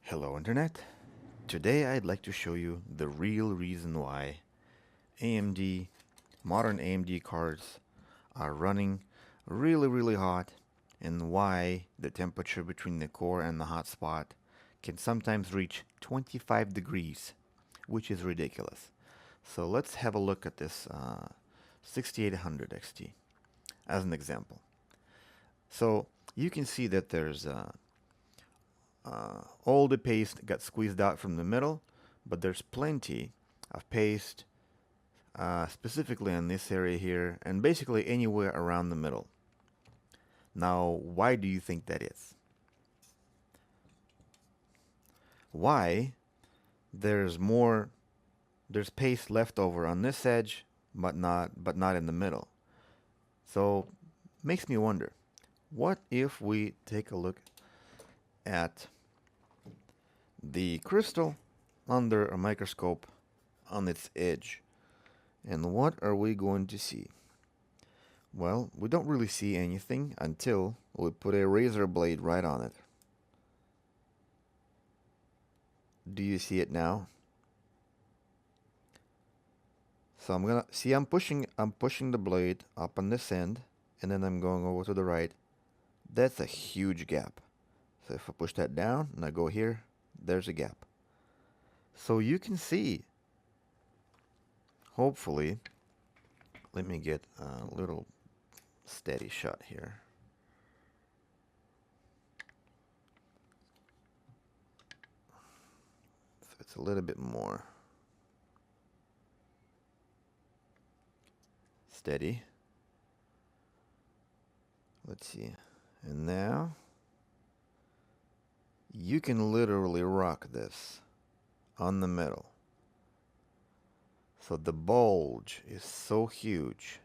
Hello Internet. Today I'd like to show you the real reason why AMD, modern AMD cards are running really hot and why the temperature between the core and the hotspot can sometimes reach 25 degrees, which is ridiculous. So let's have a look at this 6800 XT as an example. So you can see that there's all the paste got squeezed out from the middle, but there's plenty of paste specifically in this area here and basically anywhere around the middle. Now, why do you think that is? Why there's paste left over on this edge, but not in the middle. So makes me wonder, what if we take a look at the crystal under a microscope on its edge? And what are we going to see? Well, we don't really see anything until we put a razor blade right on it. Do you see it now? So I'm pushing the blade up on this end, and then I'm going over to the right. That's a huge gap. So if I push that down and I go here, there's a gap. So you can see, hopefully, let me get a little steady shot here. So it's a little bit more steady. Let's see. And now you can literally rock this on the metal. So the bulge is so huge.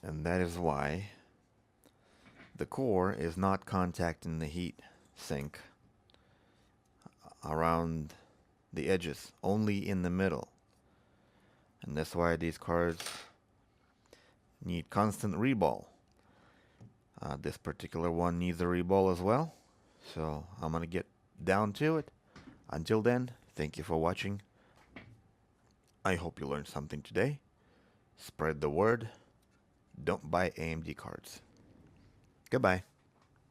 And that is why the core is not contacting the heat sink around the edges, only in the middle. And that's why these cards need constant reball. This particular one needs a reball as well. So I'm going to get down to it. Until then, thank you for watching. I hope you learned something today. Spread the word. Don't buy AMD cards. Goodbye.